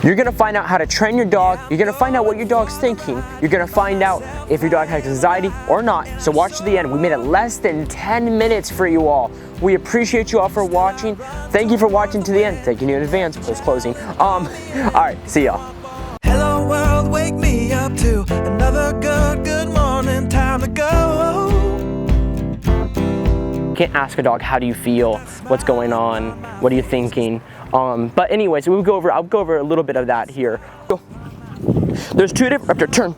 You're gonna find out how to train your dog. You're gonna find out what your dog's thinking. You're gonna find out if your dog has anxiety or not. So watch to the end. We made it less than 10 minutes for you all. We appreciate you all for watching. Thank you for watching to the end. Thank you in advance, post closing. All right, see y'all. Hello world, wake me up to another good morning, time to go. You can't ask a dog, how do you feel? What's going on? What are you thinking? But anyways, I'll go over a little bit of that here. There's two different, turn.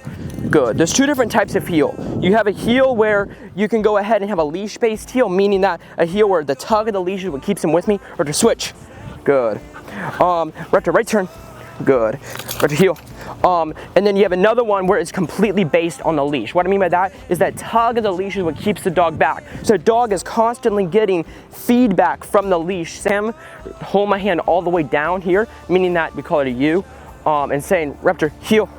Good. There's two different types of heel. You have a heel where you can go ahead and have a leash-based heel, meaning that a heel where the tug of the leash is what keeps him with me, or to switch. Good. Right turn. Good. Right to heel. And then you have another one where it's completely based on the leash. What I mean by that is that tug of the leash is what keeps the dog back. So the dog is constantly getting feedback from the leash. Sam, hold my hand all the way down here, meaning that we call it a U, and saying, Raptor, heel.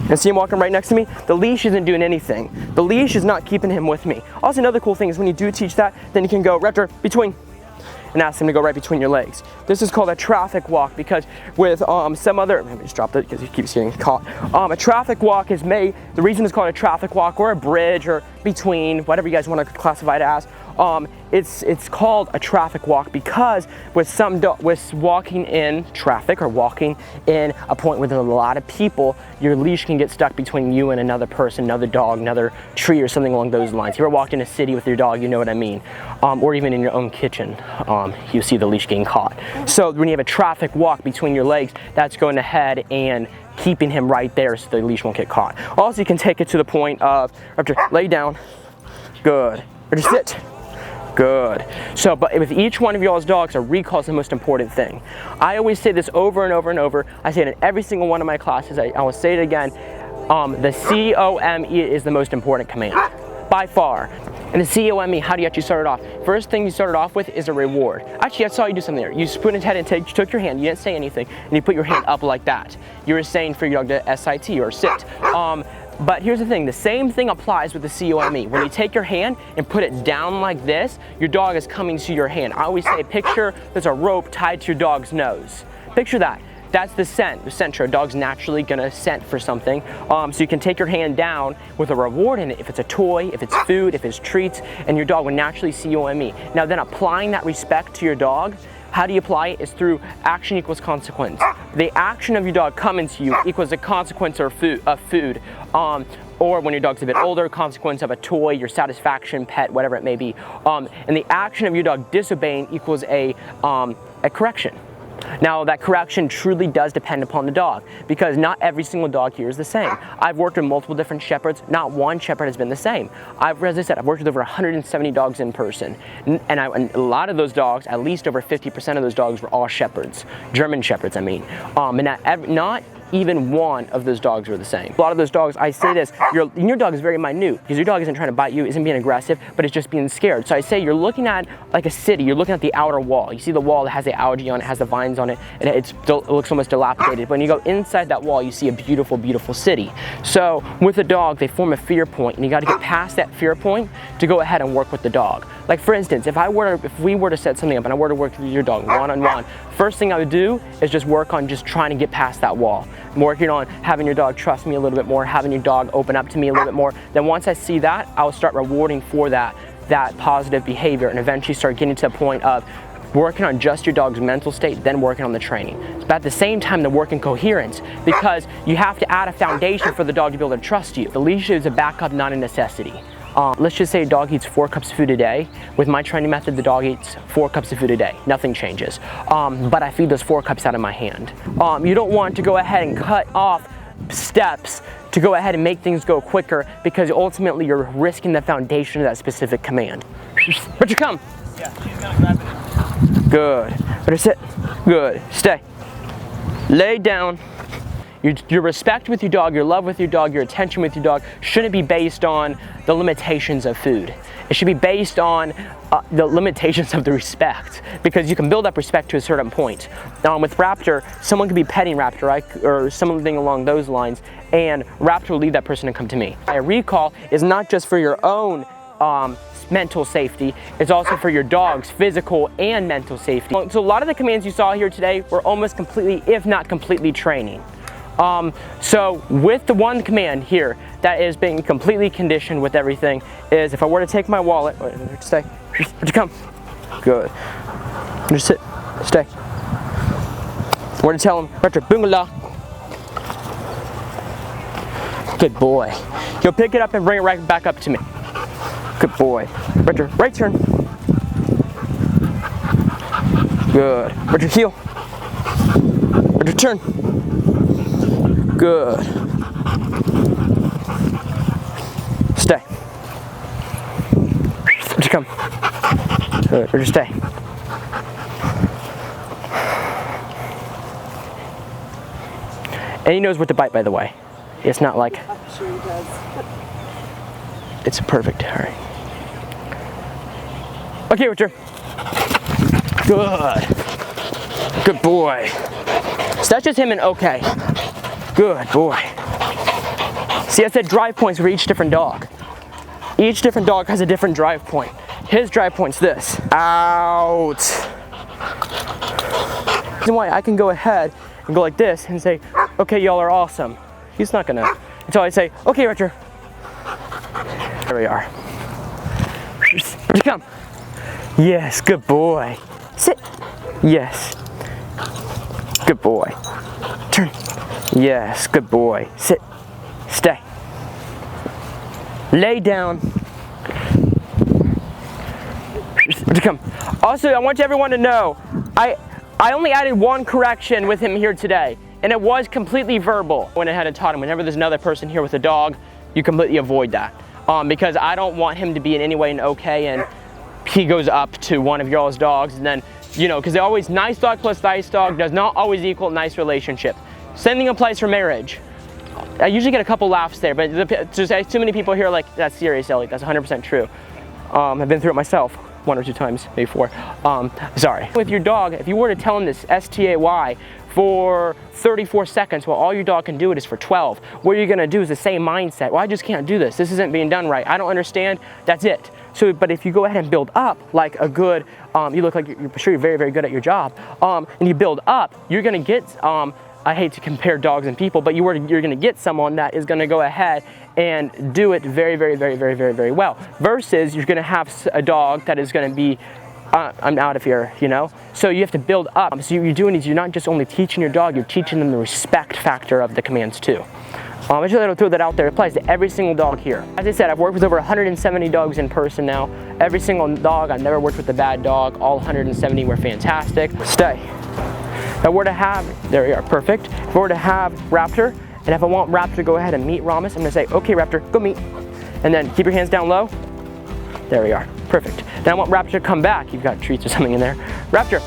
And see him walking right next to me? The leash isn't doing anything. The leash is not keeping him with me. Also, another cool thing is when you do teach that, then you can go, Raptor, between, and ask him to go right between your legs. This is called a traffic walk because with some other, let me just drop that because he keeps getting caught. A traffic walk is made, the reason it's called a traffic walk or a bridge or between, whatever you guys want to classify it as, it's called a traffic walk because with walking in traffic or walking in a point where there's a lot of people, your leash can get stuck between you and another person, another dog, another tree or something along those lines. If you ever walked in a city with your dog, you know what I mean. Or even in your own kitchen, you see the leash getting caught. So when you have a traffic walk between your legs, that's going ahead and keeping him right there so the leash won't get caught. Also, you can take it to the point of, lay down, good, or just sit. Good. So, but with each one of y'all's dogs, a recall is the most important thing. I always say this over and over and over. I say it in every single one of my classes. I will say it again. The C-O-M-E is the most important command, by far. And the C-O-M-E, how do you actually start it off? First thing you started off with is a reward. Actually, I saw you do something there. You put his head and took your hand, you didn't say anything, and you put your hand up like that. You were saying for your dog to S-I-T or sit. But here's the thing, the same thing applies with the C-O-M-E. When you take your hand and put it down like this, your dog is coming to your hand. I always say, picture there's a rope tied to your dog's nose. Picture that. That's the scent, the scent. A dog's naturally gonna scent for something. So you can take your hand down with a reward in it, if it's a toy, if it's food, if it's treats, and your dog will naturally C-O-M-E. Now then applying that respect to your dog, how do you apply it? Is through action equals consequence. The action of your dog coming to you equals the consequence of food. Or when your dog's a bit older, consequence of a toy, your satisfaction, pet, whatever it may be. And the action of your dog disobeying equals a correction. Now that correction truly does depend upon the dog because not every single dog here is the same. I've worked with multiple different shepherds. Not one shepherd has been the same. As I said, I've worked with over 170 dogs in person. And a lot of those dogs, at least over 50% of those dogs were all shepherds. German shepherds, I mean. And not even one of those dogs were the same. A lot of those dogs, I say this, your dog is very minute because your dog isn't trying to bite you, isn't being aggressive, but it's just being scared. So I say you're looking at like a city, you're looking at the outer wall. You see the wall that has the algae on it, has the vines on it, and it looks almost dilapidated. But when you go inside that wall, you see a beautiful, beautiful city. So with a dog, they form a fear point, and you got to get past that fear point to go ahead and work with the dog. Like for instance, if we were to set something up and I were to work with your dog one-on-one, first thing I would do is just work on just trying to get past that wall. I'm working on having your dog trust me a little bit more, having your dog open up to me a little bit more. Then once I see that, I'll start rewarding for that positive behavior and eventually start getting to the point of working on just your dog's mental state, then working on the training. But at the same time, the work in coherence, because you have to add a foundation for the dog to be able to trust you. The leash is a backup, not a necessity. Let's just say a dog eats 4 cups of food a day. With my training method, the dog eats 4 cups of food a day. Nothing changes. But I feed those 4 cups out of my hand. You don't want to go ahead and cut off steps to go ahead and make things go quicker because ultimately you're risking the foundation of that specific command. Where'd you come? Yeah, she's gonna grab it. Good. Better sit. Good. Stay. Lay down. Your respect with your dog, your love with your dog, your attention with your dog shouldn't be based on the limitations of food. It should be based on the limitations of the respect, because you can build up respect to a certain point. With Raptor, someone could be petting Raptor, right? Or something along those lines, and Raptor will leave that person and come to me. A recall is not just for your own just mental safety, it's also for your dog's physical and mental safety. So a lot of the commands you saw here today were almost completely, if not completely, training. So with the one command here that is being completely conditioned with everything is if I were to take my wallet, stay, where'd you come? Good. Just sit, stay. We're to tell him, Retro, boongala. Good boy. He'll pick it up and bring it right back up to me. Good boy. Retro, right turn. Good. Retro, heel. Retro, turn. Good. Stay. Retro, come. Good. Retro, stay. And he knows what to bite, by the way. It's not like... I'm sure he does. It's perfect. All right. Okay, Richard. Good. Good boy. So that's just him and okay. Good boy. See, I said drive points for each different dog. Each different dog has a different drive point. His drive point's this. Out. Reason why I can go ahead and go like this and say, okay, y'all are awesome. He's not gonna, until I say, okay, Richard. There we are. Where'd you come? Yes, good boy. Sit. Yes. Good boy. Turn. Yes, good boy. Sit. Stay. Lay down. Where'd you come? Also, I want everyone to know, I only added one correction with him here today. And it was completely verbal. When I had taught him, whenever there's another person here with a dog, you completely avoid that. Because I don't want him to be in any way an okay and he goes up to one of y'all's dogs and then, you know, because they always, nice dog plus nice dog does not always equal nice relationship. Same thing applies for marriage. I usually get a couple laughs there, but just too many people here are like, that's serious, Elliot, that's 100% true. I've been through it myself 1 or 2 times, maybe 4. Sorry. With your dog, if you were to tell him this STAY for 34 seconds, well, all your dog can do it is for 12. What you're gonna do is the same mindset. Well, I just can't do this. This isn't being done right. I don't understand. That's it. So, but if you go ahead and build up like a good, you look like you're sure you're very, very good at your job, and you build up, you're gonna get, I hate to compare dogs and people, but you're gonna get someone that is gonna go ahead and do it very, very, very, very, very, very well. Versus you're gonna have a dog that is gonna be, I'm out of here, you know? So you have to build up. So what you're doing is you're not just only teaching your dog, you're teaching them the respect factor of the commands too. I just want to throw that out there. It applies to every single dog here. As I said, I've worked with over 170 dogs in person now. Every single dog, I've never worked with a bad dog. All 170 were fantastic. Stay. If I were to have, there we are, perfect. If I were to have Raptor, and if I want Raptor to go ahead and meet Ramos, I'm gonna say, okay Raptor, go meet. And then keep your hands down low. There we are, perfect. Then I want Raptor to come back. You've got treats or something in there. Raptor,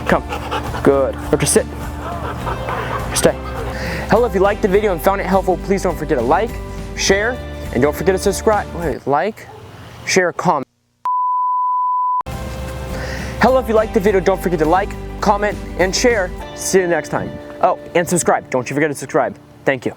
come, good. Raptor, sit, stay. Hello, if you liked the video and found it helpful, please don't forget to like, share, and don't forget to subscribe. Wait, like, share, comment. Hello, if you liked the video, don't forget to like, comment, and share. See you next time. Oh, and subscribe. Don't you forget to subscribe. Thank you.